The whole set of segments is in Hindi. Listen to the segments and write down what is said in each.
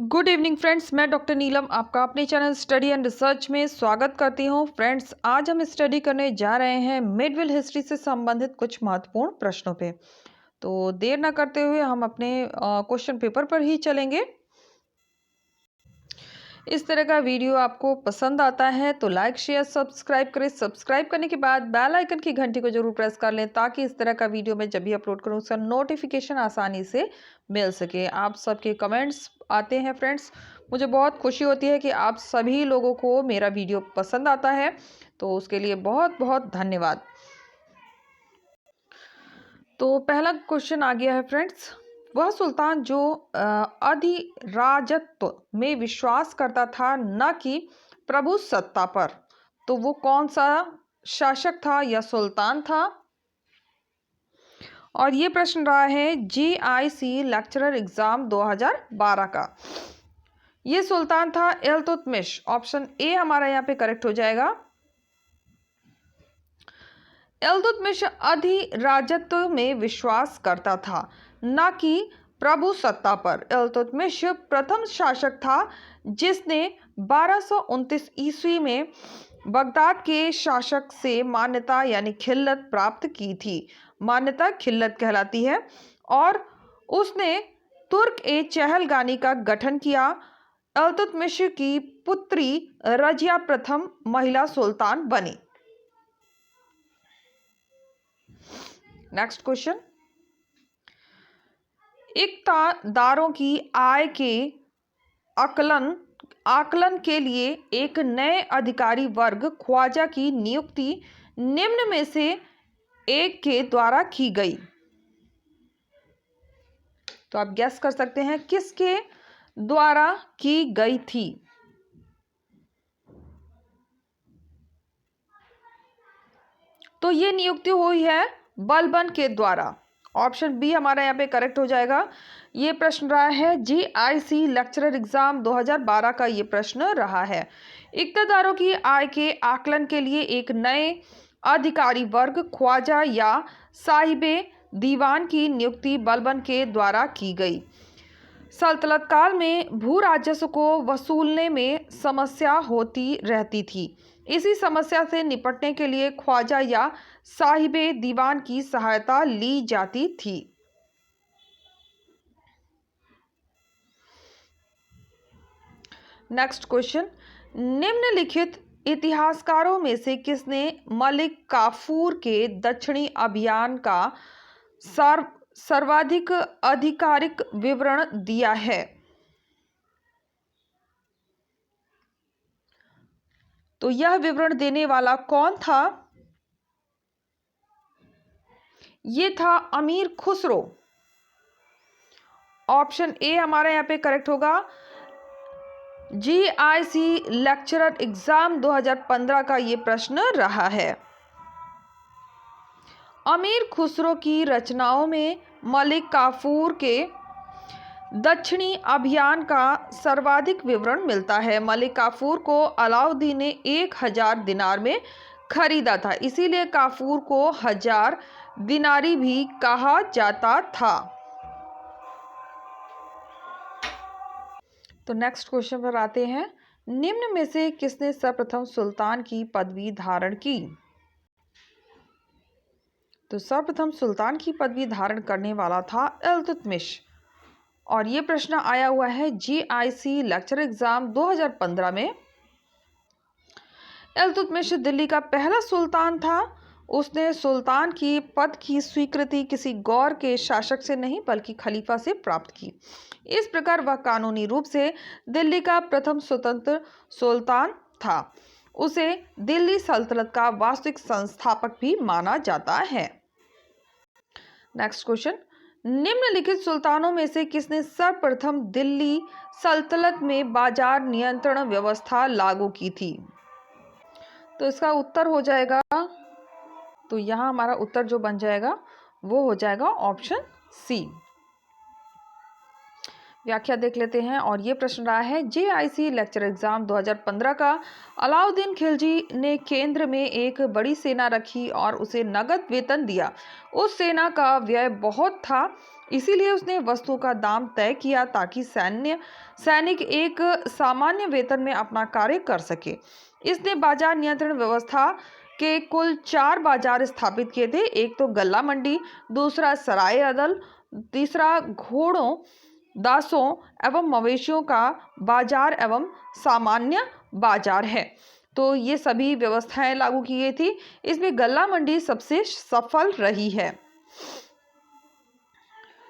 गुड इवनिंग फ्रेंड्स, मैं डॉक्टर नीलम आपका अपने चैनल स्टडी एंड रिसर्च में स्वागत करती हूं। फ्रेंड्स, आज हम स्टडी करने जा रहे हैं मिडविल हिस्ट्री से संबंधित कुछ महत्वपूर्ण प्रश्नों पे। तो देर ना करते हुए हम अपने क्वेश्चन पेपर पर ही चलेंगे। इस तरह का वीडियो आपको पसंद आता है तो लाइक शेयर सब्सक्राइब करें। सब्सक्राइब करने के बाद बेल आइकन की घंटी को जरूर प्रेस कर लें ताकि इस तरह का वीडियो मैं जब भी अपलोड करूं उसका नोटिफिकेशन आसानी से मिल सके। आप सबके कमेंट्स आते हैं फ्रेंड्स, मुझे बहुत खुशी होती है कि आप सभी लोगों को मेरा वीडियो पसंद आता है, तो उसके लिए बहुत बहुत धन्यवाद। तो पहला क्वेश्चन आ गया है फ्रेंड्स, वह सुल्तान जो अधिराजत्व में विश्वास करता था न कि प्रभु सत्ता पर, तो वो कौन सा शासक था या सुल्तान था? और ये प्रश्न रहा है GIC लेक्चरर एग्जाम 2012 का। ये सुल्तान था इल्तुतमिश। ऑप्शन ए हमारा यहाँ पे करेक्ट हो जाएगा। इल्तुतमिश अधिराजत्व में विश्वास करता था न कि प्रभु सत्ता पर। इल्तुतमिश प्रथम शासक था जिसने 1229 ईस्वी में बगदाद के शासक से मान्यता यानी खिल्लत प्राप्त की थी। मान्यता खिल्लत कहलाती है। और उसने तुर्क ए चहलगानी का गठन किया। इल्तुतमिश की पुत्री रजिया प्रथम महिला सुल्तान बनी। नेक्स्ट क्वेश्चन, इक्तादारों की आय के आकलन के लिए एक नए अधिकारी वर्ग ख्वाजा की नियुक्ति निम्न में से एक के द्वारा की गई। तो आप गैस कर सकते हैं किसके द्वारा की गई थी। तो ये नियुक्ति हुई है बलबन के द्वारा। ऑप्शन बी हमारा यहाँ पे करेक्ट हो जाएगा। ये प्रश्न रहा है GIC लेक्चरर एग्जाम 2012 का। ये प्रश्न रहा है इक्तदारों की आय के आकलन के लिए एक नए अधिकारी वर्ग ख्वाजा या साहिबे दीवान की नियुक्ति बलबन के द्वारा की गई। सल्तनत काल में भू राजस्व को वसूलने में समस्या होती रहती थी। इसी समस्या से निपटने के लिए ख्वाजा या साहिबे दीवान की सहायता ली जाती थी। नेक्स्ट क्वेश्चन, निम्नलिखित इतिहासकारों में से किसने मलिक काफूर के दक्षिणी अभियान का सर्वाधिक आधिकारिक विवरण दिया है? तो यह विवरण देने वाला कौन था? ये था अमीर खुसरो। ऑप्शन ए हमारा यहाँ पे करेक्ट होगा। GIC लेक्चरर एग्जाम 2015 का ये प्रश्न रहा है। अमीर खुसरो की रचनाओं में मलिक काफूर के दक्षिणी अभियान का सर्वाधिक विवरण मिलता है। मलिक काफूर को अलाउद्दीन ने 1000 दिनार में खरीदा था, इसीलिए काफूर को 1000 दिनारी भी कहा जाता था। तो नेक्स्ट क्वेश्चन पर आते हैं, निम्न में से किसने सर्वप्रथम सुल्तान की पदवी धारण की? तो सर्वप्रथम सुल्तान की पदवी धारण करने वाला था इल्तुतमिश। और ये प्रश्न आया हुआ है GIC लेक्चर एग्जाम 2015 में। इल्तुतमिश दिल्ली का पहला सुल्तान था। उसने सुल्तान की पद की स्वीकृति किसी गौर के शासक से नहीं बल्कि खलीफा से प्राप्त की। इस प्रकार वह कानूनी रूप से दिल्ली का प्रथम स्वतंत्र सुल्तान था। उसे दिल्ली सल्तनत का वास्तविक संस्थापक भी माना जाता है। नेक्स्ट क्वेश्चन, निम्नलिखित सुल्तानों में से किसने सर्वप्रथम दिल्ली सल्तनत में बाजार नियंत्रण व्यवस्था लागू की थी? तो इसका उत्तर हो जाएगा, तो यहाँ हमारा उत्तर जो बन जाएगा वो हो जाएगा ऑप्शन सी। व्याख्या देख लेते हैं और ये प्रश्न रहा है JIC लेक्चर एग्जाम 2015 का। अलाउद्दीन खिलजी ने केंद्र में एक बड़ी सेना रखी और उसे नगद वेतन दिया। उस सेना का व्यय बहुत था, इसीलिए उसने वस्तुओं का दाम तय किया ताकि सैनिक एक सामान्य वेतन में अपना कार्य कर सके। इसने बाजार नियंत्रण व्यवस्था के कुल 4 बाजार स्थापित किए थे। एक तो गल्ला मंडी, दूसरा सराय अदल, तीसरा घोड़ों, दासों एवं मवेशियों का बाजार एवं सामान्य बाजार है। तो ये सभी व्यवस्थाएं लागू की गई थी। इसमें गल्ला मंडी सबसे सफल रही है।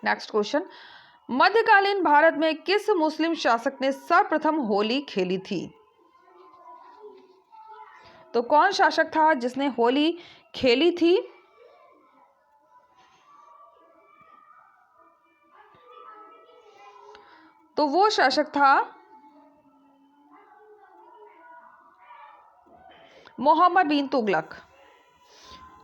नेक्स्ट क्वेश्चन, मध्यकालीन भारत में किस मुस्लिम शासक ने सर्वप्रथम होली खेली थी? तो कौन शासक था जिसने होली खेली थी? तो वो शासक था मोहम्मद बिन तुगलक।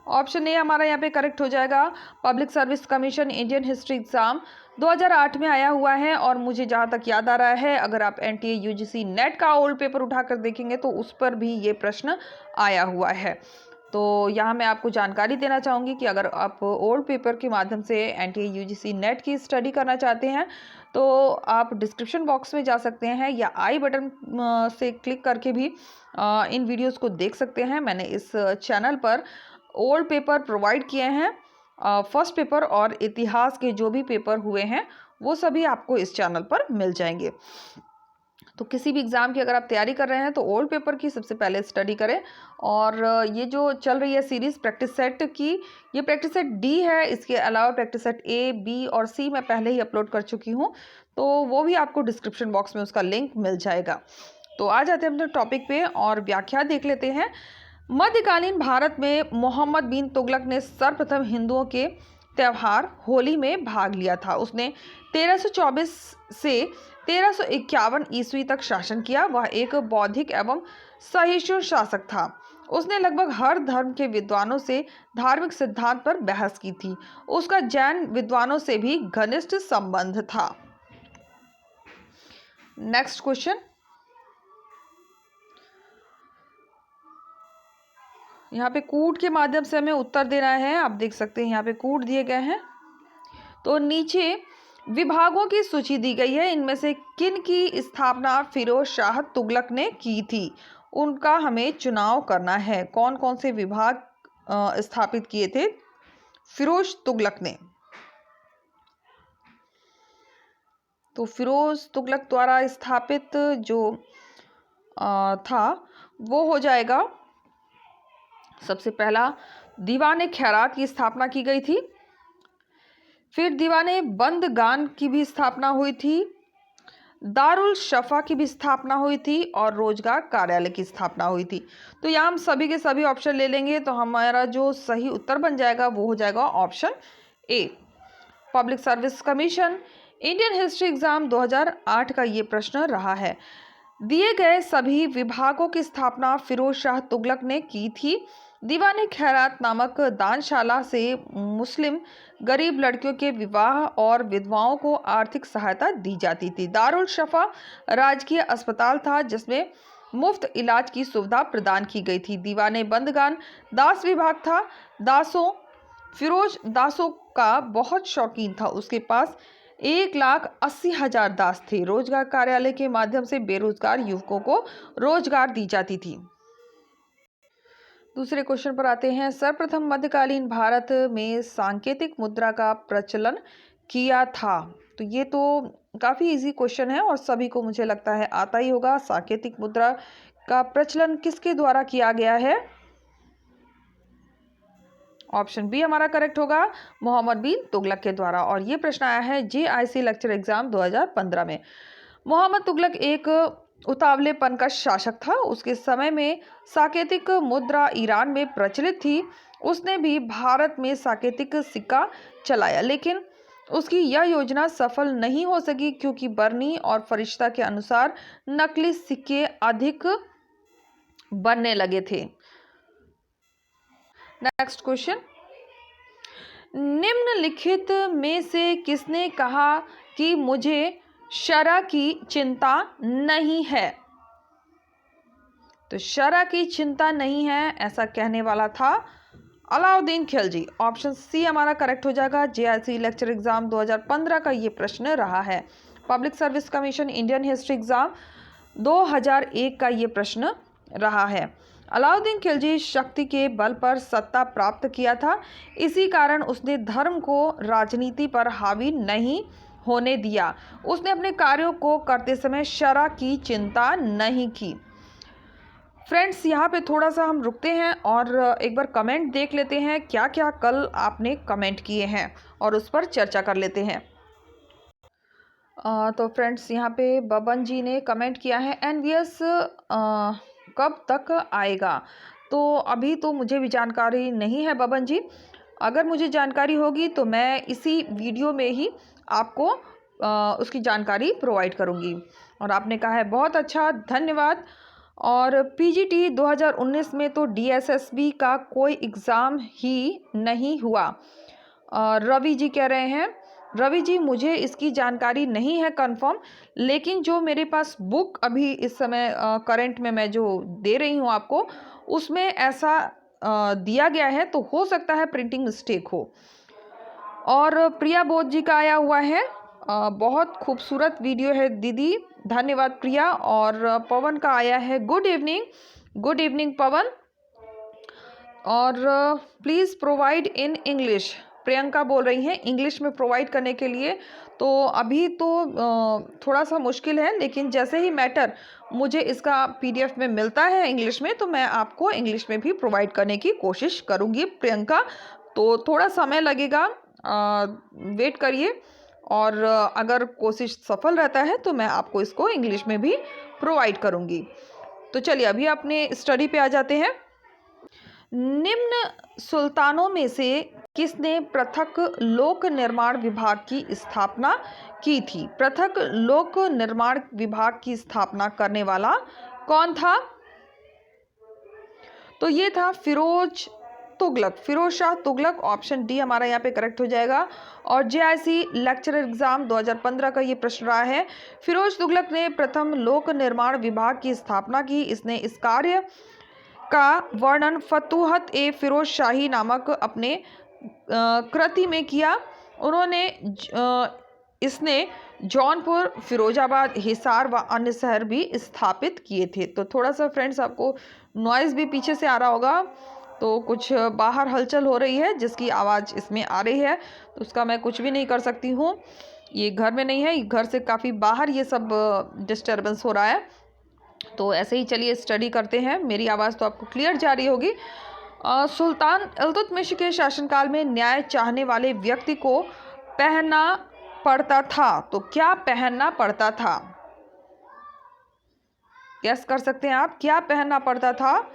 ऑप्शन ए हमारा यहाँ पे करेक्ट हो जाएगा। Public service commission Indian history exam 2008 में आया हुआ है और मुझे जहाँ तक याद आ रहा है, अगर आप NTA UGC नेट का ओल्ड पेपर उठाकर देखेंगे तो उस पर भी ये प्रश्न आया हुआ है। तो यहाँ मैं आपको जानकारी देना चाहूँगी कि अगर आप ओल्ड पेपर के माध्यम से NTA UGC नेट की स्टडी करना चाहते हैं तो आप डिस्क्रिप्शन बॉक्स में जा सकते हैं या आई बटन से क्लिक करके भी इन वीडियोस को देख सकते हैं। मैंने इस चैनल पर ओल्ड पेपर प्रोवाइड किए हैं। फर्स्ट पेपर और इतिहास के जो भी पेपर हुए हैं वो सभी आपको इस चैनल पर मिल जाएंगे। तो किसी भी एग्ज़ाम की अगर आप तैयारी कर रहे हैं तो ओल्ड पेपर की सबसे पहले स्टडी करें। और ये जो चल रही है सीरीज़ प्रैक्टिस सेट की, ये प्रैक्टिस सेट D है। इसके अलावा प्रैक्टिस सेट A, B और C मैं पहले ही अपलोड कर चुकी हूँ, तो वो भी आपको डिस्क्रिप्शन बॉक्स में उसका लिंक मिल जाएगा। तो आ जाते हैं अपने टॉपिक पे और व्याख्या देख लेते हैं। मध्यकालीन भारत में मोहम्मद बिन तुगलक ने सर्वप्रथम हिंदुओं के त्यौहार होली में भाग लिया था। उसने 1324 से 1351 ईस्वी तक शासन किया। वह एक बौद्धिक एवं सहिष्णु शासक था। उसने लगभग हर धर्म के विद्वानों से धार्मिक सिद्धांत पर बहस की थी। उसका जैन विद्वानों से भी घनिष्ठ संबंध था। नेक्स्ट क्वेश्चन, यहाँ पे कूट के माध्यम से हमें उत्तर देना है। आप देख सकते हैं यहाँ पे कूट दिए गए हैं। तो नीचे विभागों की सूची दी गई है। इनमें से किन की स्थापना फिरोज शाह तुगलक ने की थी, उनका हमें चुनाव करना है। कौन कौन से विभाग स्थापित किए थे फिरोज तुगलक ने? तो फिरोज तुगलक द्वारा स्थापित जो था वो हो जाएगा, सबसे पहला दीवाने खैरात की स्थापना की गई थी। फिर दीवाने बंदगान की भी स्थापना हुई थी, दारुल शफा की भी स्थापना हुई थी और रोजगार कार्यालय की स्थापना हुई थी। तो यहाँ हम सभी के सभी ऑप्शन ले लेंगे तो हमारा जो सही उत्तर बन जाएगा वो हो जाएगा option A। Public service commission Indian history exam 2008 का ये प्रश्न रहा है। दिए गए सभी विभागों की स्थापना फिरोज शाह तुगलक ने की थी। दीवाने खैरात नामक दानशाला से मुस्लिम गरीब लड़कियों के विवाह और विधवाओं को आर्थिक सहायता दी जाती थी। दारुल शफा राजकीय अस्पताल था जिसमें मुफ्त इलाज की सुविधा प्रदान की गई थी। दीवाने बंदगान दास विभाग था। फिरोज दासों का बहुत शौकीन था। उसके पास 1,80,000 दास थे। रोजगार कार्यालय के माध्यम से बेरोजगार युवकों को रोजगार दी जाती थी। दूसरे क्वेश्चन पर आते हैं। सर्वप्रथम मध्यकालीन भारत में सांकेतिक मुद्रा का प्रचलन किया था। तो ये तो काफी इजी क्वेश्चन है और सभी को मुझे लगता है आता ही होगा। सांकेतिक मुद्रा का प्रचलन किसके द्वारा किया गया है? ऑप्शन बी हमारा करेक्ट होगा, मोहम्मद बिन तुगलक के द्वारा। और ये प्रश्न आया है JIC लेक्चर एग्जाम 2015 में। मोहम्मद तुगलक एक उतावलेपन का शासक था। उसके समय में सांकेतिक मुद्रा ईरान में प्रचलित थी। उसने भी भारत में सांकेतिक सिक्का चलाया, लेकिन उसकी यह योजना सफल नहीं हो सकी क्योंकि बर्नी और फरिश्ता के अनुसार नकली सिक्के अधिक बनने लगे थे। नेक्स्ट क्वेश्चन, निम्नलिखित में से किसने कहा कि मुझे शरह की चिंता नहीं है। तो शरह की चिंता नहीं है, ऐसा कहने वाला था अलाउद्दीन खिलजी। ऑप्शन सी हमारा करेक्ट हो जाएगा। जेआईसी लेक्चर एग्जाम 2015 का ये प्रश्न रहा है। Public service commission Indian history exam 2001 का ये प्रश्न रहा है। अलाउद्दीन खिलजी शक्ति के बल पर सत्ता प्राप्त किया था, इसी कारण उसने धर्म को राजनीति पर हावी नहीं होने दिया। उसने अपने कार्यों को करते समय शरह की चिंता नहीं की। फ्रेंड्स, यहाँ पे थोड़ा सा हम रुकते हैं और एक बार कमेंट देख लेते हैं क्या क्या कल आपने कमेंट किए हैं और उस पर चर्चा कर लेते हैं। तो फ्रेंड्स, यहाँ पे बबन जी ने कमेंट किया है एनवीएस कब तक आएगा। तो अभी तो मुझे भी जानकारी नहीं है बबन जी, अगर मुझे जानकारी होगी तो मैं इसी वीडियो में ही आपको उसकी जानकारी प्रोवाइड करूँगी। और आपने कहा है बहुत अच्छा, धन्यवाद। और पीजीटी 2019 में तो डीएसएसबी का कोई एग्ज़ाम ही नहीं हुआ। रवि जी कह रहे हैं, रवि जी मुझे इसकी जानकारी नहीं है कंफर्म, लेकिन जो मेरे पास बुक अभी इस समय करंट में मैं जो दे रही हूँ आपको, उसमें ऐसा दिया गया है, तो हो सकता है प्रिंटिंग मिस्टेक हो। और प्रिया बोध जी का आया हुआ है, बहुत खूबसूरत वीडियो है दीदी, धन्यवाद प्रिया। और पवन का आया है गुड इवनिंग पवन। और please provide in English, Priyanka बोल रही हैं इंग्लिश में प्रोवाइड करने के लिए। तो अभी तो थोड़ा सा मुश्किल है, लेकिन जैसे ही मैटर मुझे इसका पीडीएफ में मिलता है इंग्लिश में, तो मैं आपको इंग्लिश में भी प्रोवाइड करने की कोशिश करूँगी प्रियंका। तो थोड़ा समय लगेगा, वेट करिए, और अगर कोशिश सफल रहता है तो मैं आपको इसको इंग्लिश में भी प्रोवाइड करूँगी। तो चलिए अभी अपने स्टडी पे आ जाते हैं। निम्न सुल्तानों में से किसने पृथक लोक निर्माण विभाग की स्थापना की थी? पृथक लोक निर्माण विभाग की स्थापना करने वाला कौन था? तो ये था फिरोज शाह तुगलक। ऑप्शन डी हमारा यहाँ पे करेक्ट हो जाएगा। और जेआईसी लेक्चरर एग्जाम 2015 का ये प्रश्न रहा है। फिरोज तुगलक ने प्रथम लोक निर्माण विभाग की स्थापना की। इसने इस कार्य का वर्णन फतूहत ए फिरोज शाही नामक अपने कृति में किया। इसने जौनपुर, फिरोजाबाद, हिसार व अन्य शहर भी स्थापित किए थे। तो थोड़ा सा फ्रेंड्स आपको नॉइज़ भी पीछे से आ रहा होगा, तो कुछ बाहर हलचल हो रही है जिसकी आवाज़ इसमें आ रही है, तो उसका मैं कुछ भी नहीं कर सकती हूँ। ये घर में नहीं है, घर से काफ़ी बाहर ये सब डिस्टर्बेंस हो रहा है। तो ऐसे ही चलिए स्टडी करते हैं। मेरी आवाज़ तो आपको क्लियर जा रही होगी। सुल्तान इल्तुतमिश के शासनकाल में न्याय चाहने वाले व्यक्ति को पहनना पड़ता था। तो क्या पहनना पड़ता था? गैस कर सकते हैं आप, क्या पहनना पड़ता था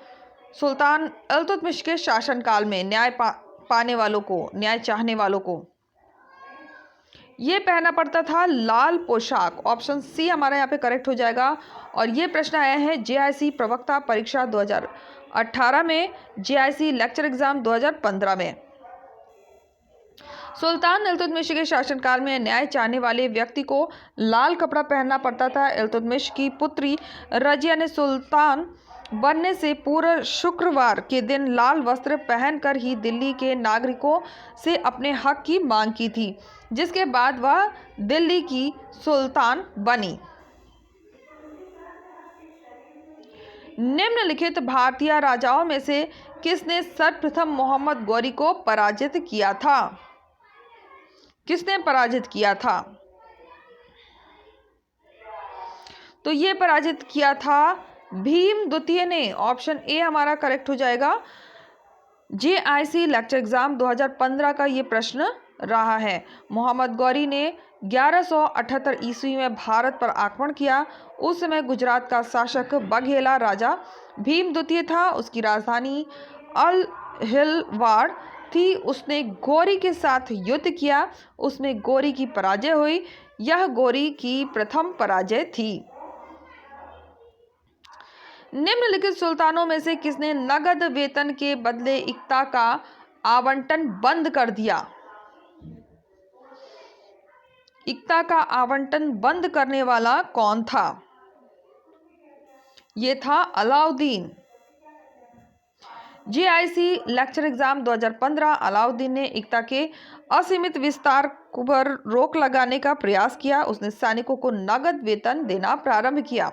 सुल्तान इल्तुतमिश के शासनकाल में न्याय पाने वालों को, न्याय चाहने वालों को? ये पहनना पड़ता था लाल पोशाक। ऑप्शन सी हमारा यहाँ पे करेक्ट हो जाएगा। और ये प्रश्न आया है जेआईसी प्रवक्ता परीक्षा 2018 में, जेआईसी लेक्चर एग्जाम 2015 में। सुल्तान इल्तुतमिश के शासनकाल में न्याय चाहने वाले व्यक्ति को लाल कपड़ा पहनना पड़ता था। इल्तुतमिश की पुत्री रजिया ने सुल्तान बनने से पूर्व शुक्रवार के दिन लाल वस्त्र पहनकर ही दिल्ली के नागरिकों से अपने हक की मांग की थी, जिसके बाद वह दिल्ली की सुल्तान बनी। निम्नलिखित भारतीय राजाओं में से किसने सर्वप्रथम मोहम्मद गौरी को पराजित किया था? किसने पराजित किया था? तो ये पराजित किया था भीम द्वितीय ने। ऑप्शन ए हमारा करेक्ट हो जाएगा। जेआईसी लेक्चर एग्जाम 2015 का ये प्रश्न रहा है। मोहम्मद गौरी ने 1178 ईस्वी में भारत पर आक्रमण किया। उस समय गुजरात का शासक बघेला राजा भीम द्वितीय था। उसकी राजधानी अलहिलवाड़ थी। उसने गौरी के साथ युद्ध किया, उसमें गौरी की पराजय हुई। यह गौरी की प्रथम पराजय थी। निम्नलिखित सुल्तानों में से किसने नगद वेतन के बदले इक्ता का आवंटन बंद कर दिया? इक्ता का आवंटन बंद करने वाला कौन था? ये था Alauddin. GIC lecture exam 2015 Alauddin ने इक्ता के असीमित विस्तार पर रोक लगाने का प्रयास किया। उसने सैनिकों को नगद वेतन देना प्रारंभ किया।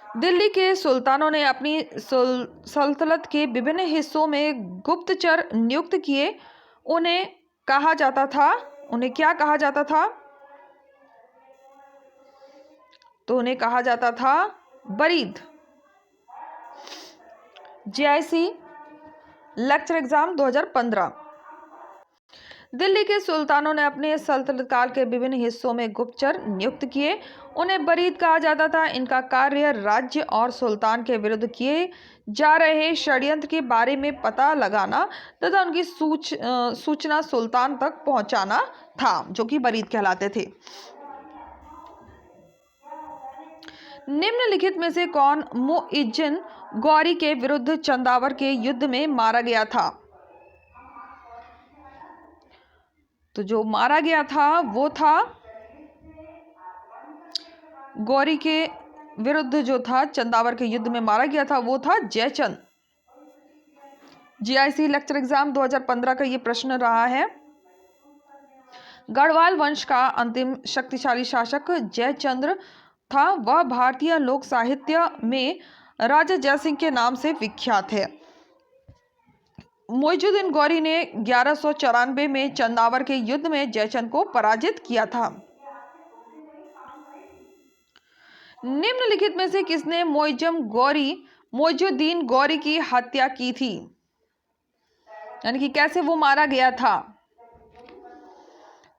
दिल्ली के सुल्तानों ने अपनी सल्तनत के विभिन्न हिस्सों में गुप्तचर नियुक्त किए। उन्हें क्या कहा जाता था? तो उन्हें कहा जाता था बरीद। GIC lecture exam 2015। दिल्ली के सुल्तानों ने अपने सल्तनत काल के विभिन्न हिस्सों में गुप्तचर नियुक्त किए। उन्हें बरीद कहा जाता था। इनका कार्य राज्य और सुल्तान के विरुद्ध किए जा रहे षड्यंत्र के बारे में पता लगाना तथा उनकी सूचना सुल्तान तक पहुंचाना था, जो कि बरीद कहलाते थे। निम्नलिखित में से कौन मुइज्जन गौरी के विरुद्ध चंदावर के युद्ध में मारा गया था? तो जो मारा गया था वो था गौरी के विरुद्ध, जो था चंदावर के युद्ध में मारा गया था वो था जयचंद। जीआईसी लेक्चर एग्जाम 2015 का ये प्रश्न रहा है। गढ़वाल वंश का अंतिम शक्तिशाली शासक जयचंद्र था। वह भारतीय लोक साहित्य में राजा जयसिंह के नाम से विख्यात है। मुइजुद्दीन गौरी ने 1194 में चंदावर के युद्ध में जयचंद को पराजित किया था। निम्नलिखित में से किसने मुइजुद्दीन गौरी की हत्या की थी? यानी कि कैसे वो मारा गया था?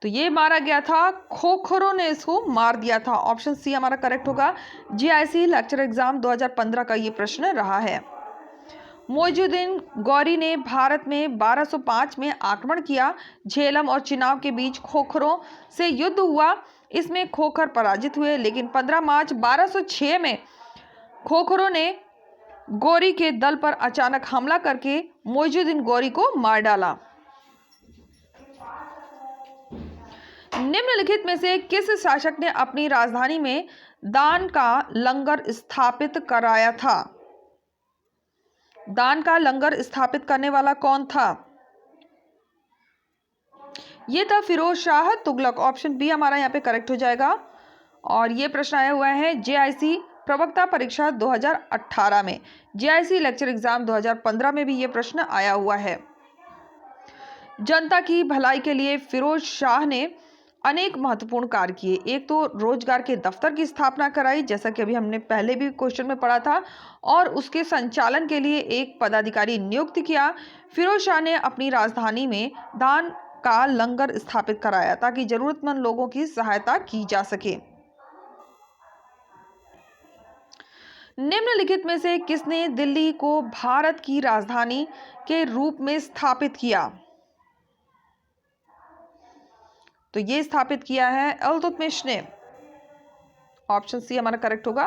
तो ये मारा गया था, खोखरों ने इसको मार दिया था। ऑप्शन सी हमारा करेक्ट होगा। जीआईसी लेक्चर एग्जाम 2015 का ये प्रश्न रहा है। मुइजुद्दीन गौरी ने भारत में 1205 में आक्रमण किया। झेलम और चिनाब के बीच खोखरों से युद्ध हुआ। इसमें खोखर पराजित हुए, लेकिन 15 मार्च 1206 में खोखरों ने गौरी के दल पर अचानक हमला करके मुइजुद्दीन गौरी को मार डाला। निम्नलिखित में से किस शासक ने अपनी राजधानी में दान का लंगर स्थापित कराया था? दान का लंगर स्थापित करने वाला कौन था? यह था फिरोज शाह तुगलक। ऑप्शन बी हमारा यहाँ पे करेक्ट हो जाएगा। और ये प्रश्न आया हुआ है जीआईसी प्रवक्ता परीक्षा 2018 में। जीआईसी लेक्चर एग्जाम 2015 में भी ये प्रश्न आया हुआ है। जनता की भलाई के लिए फिरोज शाह ने अनेक महत्वपूर्ण कार्य किए। एक तो रोजगार के दफ्तर की स्थापना कराई, जैसा कि अभी हमने पहले भी क्वेश्चन में पढ़ा था, और उसके संचालन के लिए एक पदाधिकारी नियुक्त किया। फिरोज शाह ने अपनी राजधानी में दान का लंगर स्थापित कराया ताकि जरूरतमंद लोगों की सहायता की जा सके। निम्नलिखित में से किसने दिल्ली को भारत की राजधानी के रूप में स्थापित किया? तो ये स्थापित किया है इल्तुतमिश ने। ऑप्शन सी हमारा करेक्ट होगा।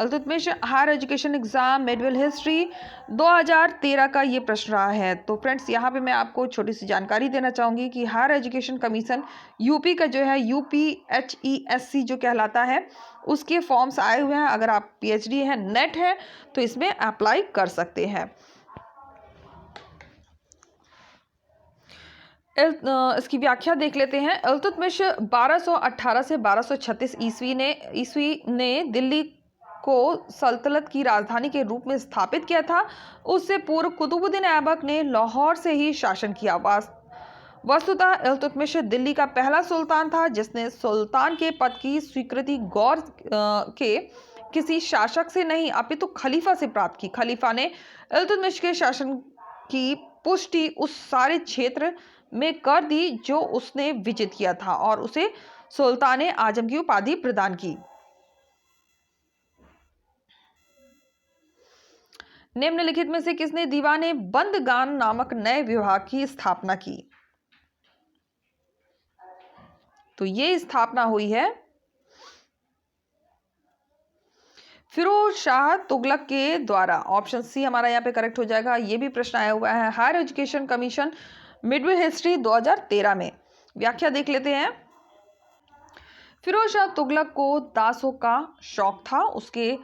Iltutmish higher education exam middle history 2013 का ये प्रश्न रहा है। तो फ्रेंड्स, यहाँ पे मैं आपको छोटी सी जानकारी देना चाहूँगी कि हायर एजुकेशन कमीशन यूपी का जो है UPHESC जो कहलाता है, उसके फॉर्म्स आए हुए हैं। अगर आप PhD है, नेट है, तो इसमें अप्लाई कर सकते हैं। इसकी व्याख्या देख लेते हैं। इल्तुतमिश 1218 से 1236 ईस्वी ने दिल्ली को सल्तनत की राजधानी के रूप में स्थापित किया था। उससे पूर्व कुतुबुद्दीन ऐबक ने लाहौर से ही शासन किया। वस्तुतः इल्तुतमिश दिल्ली का पहला सुल्तान था जिसने सुल्तान के पद की स्वीकृति गौर के किसी शासक से नहीं अपितु खलीफा से प्राप्त की। खलीफा ने इल्तुतमिश के शासन की पुष्टि उस सारे क्षेत्र में कर दी जो उसने विजित किया था और उसे सुल्तान आजम की उपाधि प्रदान की। निम्नलिखित में से किसने दीवाने बंदगान नामक नए विभाग की स्थापना की? तो ये स्थापना हुई है फिरोज शाह तुगलक के द्वारा। ऑप्शन सी हमारा यहाँ पे करेक्ट हो जाएगा। ये भी प्रश्न आया हुआ है। Higher education commission midway history 2013 में। व्याख्या देख लेते हैं। फिरोज शाह तुगलक को दासों का शौक था। उसके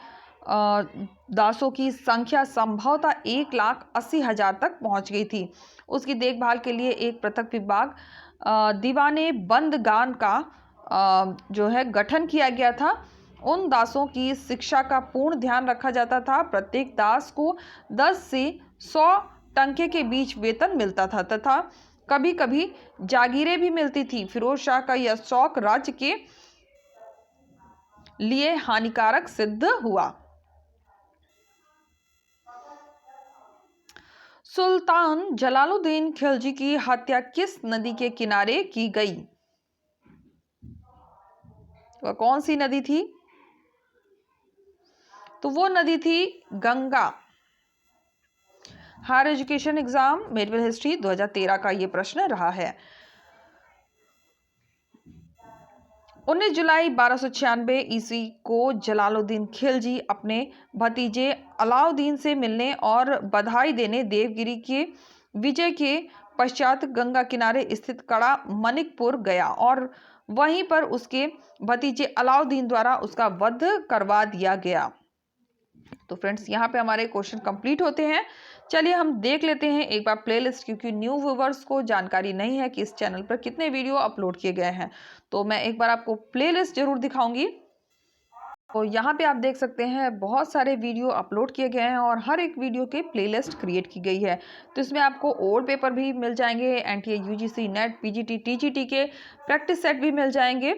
दासों की संख्या संभवतः 1,80,000 तक पहुंच गई थी। उसकी देखभाल के लिए एक पृथक विभाग दीवाने बंदगान का जो है गठन किया गया था। उन दासों की शिक्षा का पूर्ण ध्यान रखा जाता था। प्रत्येक दास को 10 से 100 टंके के बीच वेतन मिलता था तथा कभी कभी जागीरें भी मिलती थी। फिरोज शाह का यह शौक राज्य के लिए हानिकारक सिद्ध हुआ। सुल्तान जलालुद्दीन खिलजी की हत्या किस नदी के किनारे की गई? वह कौन सी नदी थी? तो वो नदी थी Ganga. Higher education exam medieval history 2013 का ये प्रश्न रहा है। 19 जुलाई 1296 ईस्वी को जलालुद्दीन खिलजी अपने भतीजे अलाउद्दीन से मिलने और बधाई देने देवगिरी के विजय के पश्चात गंगा किनारे स्थित कड़ा मनिकपुर गया और वहीं पर उसके भतीजे अलाउद्दीन द्वारा उसका वध करवा दिया गया। तो फ्रेंड्स, यहाँ पे हमारे क्वेश्चन कंप्लीट होते हैं। चलिए हम देख लेते हैं एक बार प्लेलिस्ट, क्योंकि न्यू व्यूवर्स को जानकारी नहीं है कि इस चैनल पर कितने वीडियो अपलोड किए गए हैं। तो मैं एक बार आपको प्लेलिस्ट जरूर दिखाऊंगी। तो यहाँ पे आप देख सकते हैं बहुत सारे वीडियो अपलोड किए गए हैं और हर एक वीडियो के प्लेलिस्ट क्रिएट की गई है। तो इसमें आपको ओल्ड पेपर भी मिल जाएंगे, NTA, UGC, net, PGT, TGT के प्रैक्टिस सेट भी मिल जाएंगे।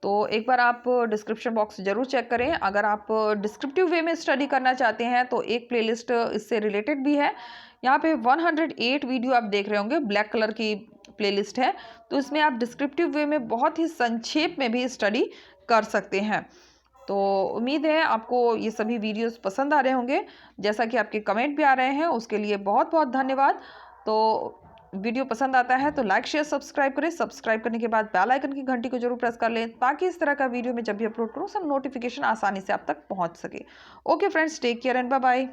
तो एक बार आप डिस्क्रिप्शन बॉक्स जरूर चेक करें। अगर आप डिस्क्रिप्टिव वे में स्टडी करना चाहते हैं तो एक प्लेलिस्ट इससे रिलेटेड भी है। यहाँ पे 108 वीडियो आप देख रहे होंगे, ब्लैक कलर की प्लेलिस्ट है। तो इसमें आप डिस्क्रिप्टिव वे में बहुत ही संक्षेप में भी स्टडी कर सकते हैं। तो उम्मीद है आपको ये सभी वीडियोस पसंद आ रहे होंगे। जैसा कि आपके कमेंट भी आ रहे हैं, उसके लिए बहुत बहुत धन्यवाद। तो वीडियो पसंद आता है तो लाइक, शेयर, सब्सक्राइब करें। सब्सक्राइब करने के बाद बेल आइकन की घंटी को जरूर प्रेस कर लें ताकि इस तरह का वीडियो मैं जब भी अपलोड करूं सब नोटिफिकेशन आसानी से आप तक पहुंच सके। Okay friends, take care and bye bye.